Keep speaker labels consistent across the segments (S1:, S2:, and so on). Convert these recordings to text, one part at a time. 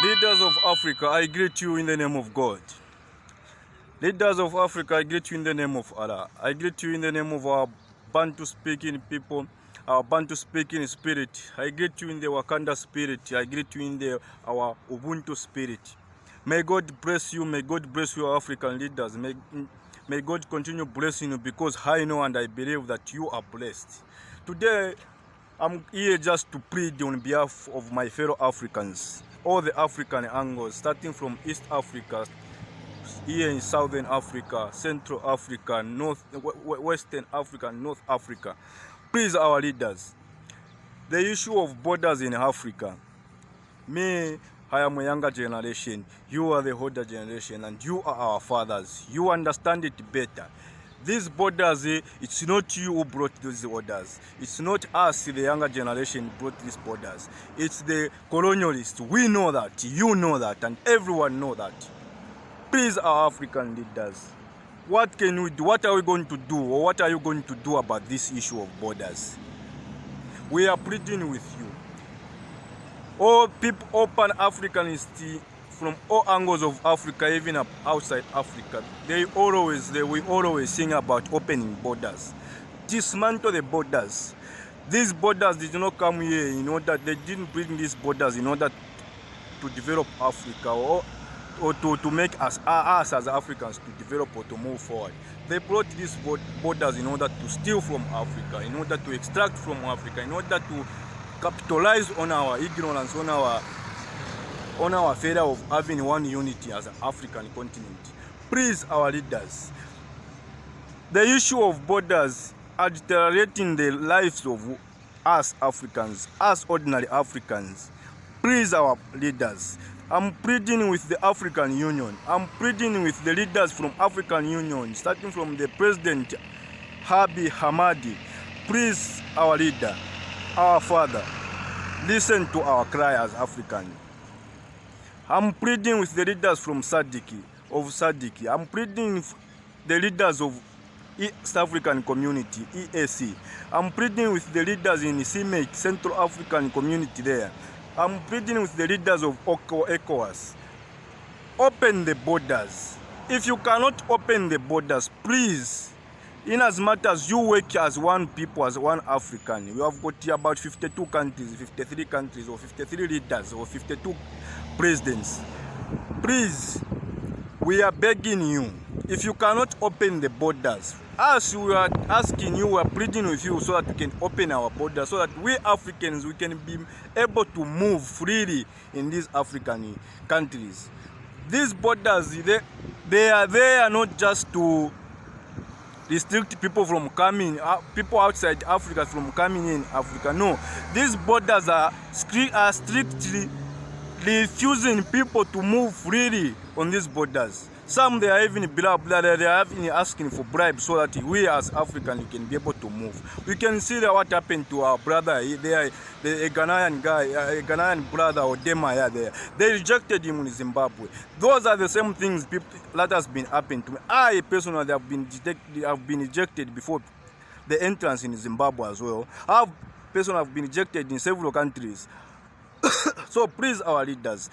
S1: Leaders of Africa, I greet you in the name of God. Leaders of Africa, I greet you in the name of Allah. I greet you in the name of our Bantu speaking people, our Bantu speaking spirit. I greet you in the Wakanda spirit. I greet you in our Ubuntu spirit. May God bless you. May God bless your African leaders. May God continue blessing you, because I know and I believe that you are blessed. Today, I'm here just to plead on behalf of my fellow Africans, all the African angles, starting from East Africa, here in Southern Africa, Central Africa, Western Africa, North Africa. Please, our leaders, the issue of borders in Africa, me, I am a younger generation, you are the older generation, and you are our fathers. You understand it better. These borders, it's not you who brought these borders. It's not us, the younger generation, brought these borders. It's the colonialists. We know that, you know that, and everyone know that. Please, our African leaders, what can we do? What are we going to do? Or what are you going to do about this issue of borders? We are pleading with you. All people, all Pan-Africanists from all angles of Africa, even outside Africa, we always sing about opening borders. Dismantle the borders. These borders did not come here in order, they didn't bring these borders in order to develop Africa or to make us as Africans to develop or to move forward. They brought these borders in order to steal from Africa, in order to extract from Africa, in order to capitalize on our ignorance, on our failure of having one unity as an African continent. Please, our leaders, the issue of borders are deteriorating the lives of us Africans, us ordinary Africans. Please, our leaders, I'm pleading with the African Union. I'm pleading with the leaders from African Union, starting from the President Abiy Ahmed. Please, our leader, our father, listen to our cry as African. I'm pleading with the leaders from SADC. I'm pleading with the leaders of East African Community, EAC. I'm pleading with the leaders in CIMEC, Central African Community there. I'm pleading with the leaders of ECOWAS. Open the borders. If you cannot open the borders, please, in as much as you work as one people, as one African, you have got here about 52 countries, 53 countries, or 53 leaders, or 52 presidents. Please, we are begging you, if you cannot open the borders, as we are asking you, we are pleading with you so that we can open our borders, so that we Africans, we can be able to move freely in these African countries. These borders, they are there not just to restrict people from coming, people outside Africa from coming in Africa. No, these borders are strictly refusing people to move freely on these borders. Some, they are even they are even asking for bribes so that we as Africans can be able to move. We can see that what happened to our brother, a Ghanaian guy, a Ghanaian brother, Odema there. They rejected him in Zimbabwe. Those are the same things that has been happening to me. I personally have been rejected before the entrance in Zimbabwe as well. I personally have been rejected in several countries. So please, our leaders,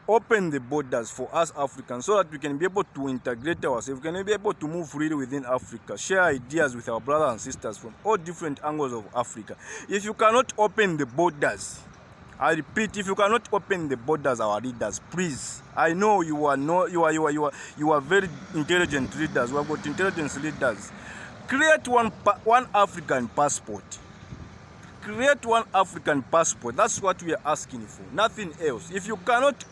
S1: open the borders for us Africans so that we can be able to integrate ourselves, we can be able to move freely within Africa, share ideas with our brothers and sisters from all different angles of Africa. If you cannot open the borders, I repeat, if you cannot open the borders, our leaders, please, I know you are very intelligent leaders, we have got intelligence leaders. Create one African passport. Create one African passport. That's what we are asking for, nothing else. If you cannot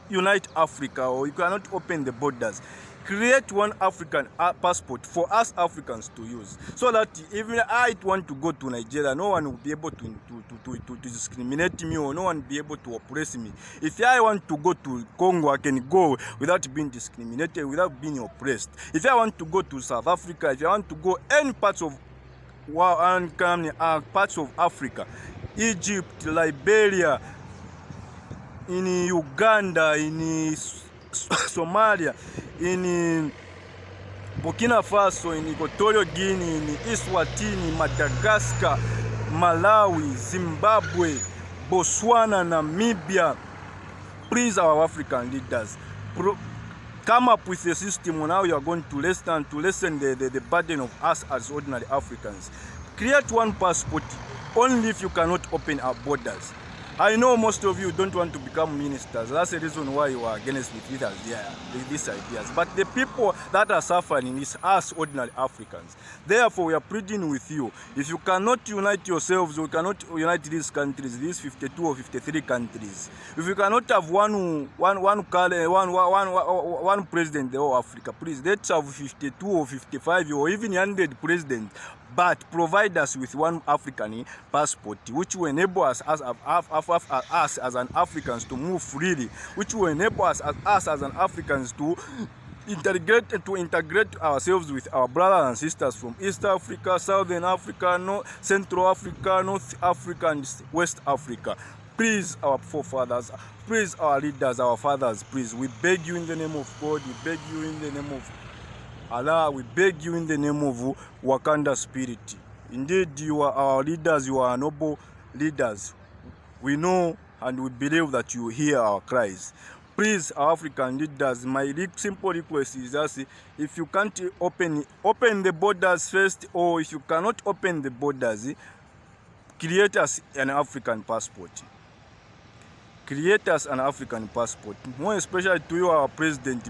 S1: unite Africa, or you cannot open the borders, create one African passport for us Africans to use, so that even I want to go to Nigeria, no one will be able to discriminate me, or no one will be able to oppress me. If I want to go to Congo, I can go without being discriminated, without being oppressed. If I want to go to South Africa, if I want to go any parts of parts of Africa, Egypt, Liberia, in Uganda, in Somalia, in Burkina Faso, in Equatorial Guinea, in Eswatini, Madagascar, Malawi, Zimbabwe, Botswana, Namibia, Please, our African leaders, come up with a system on how you are going to lessen the burden of us as ordinary Africans. Create one passport only if you cannot open our borders. I know most of you don't want to become ministers. That's the reason why you are against these ideas. But the people that are suffering is us ordinary Africans. Therefore, we are pleading with you. If you cannot unite yourselves, we cannot unite these countries, these 52 or 53 countries. If you cannot have one president, the whole Africa, please, let's have 52 or 55 or even 100 presidents. But provide us with one African passport, which will enable us as an Africans to move freely, which will enable us as an Africans to integrate ourselves with our brothers and sisters from East Africa, Southern Africa, Central Africa, North Africa, and West Africa. Please, our forefathers, please, our leaders, our fathers, please, we beg you in the name of God, we beg you in the name of Allah, we beg you in the name of Wakanda spirit. Indeed, you are our leaders, you are noble leaders. We know and we believe that you hear our cries. Please, our African leaders, my simple request is just, if you can't open the borders first, or if you cannot open the borders, create us an African passport. Create us an African passport. More especially to you, our president,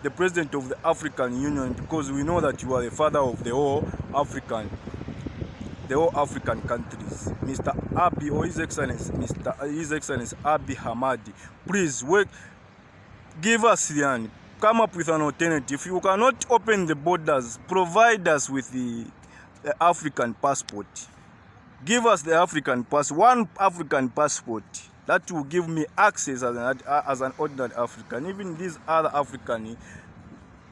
S1: the president of the African Union, because we know that you are the father of the whole African countries, Mr. Abiy, or His Excellency Abiy Ahmed. Please give us the hand. Come up with an alternative. If you cannot open the borders, provide us with the African passport. Give us the African one African passport that will give me access as an ordinary African, even these other African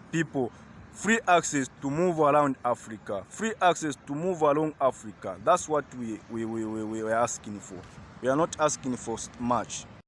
S1: people, free access to move around Africa, free access to move along Africa. That's what we are asking for. We are not asking for much.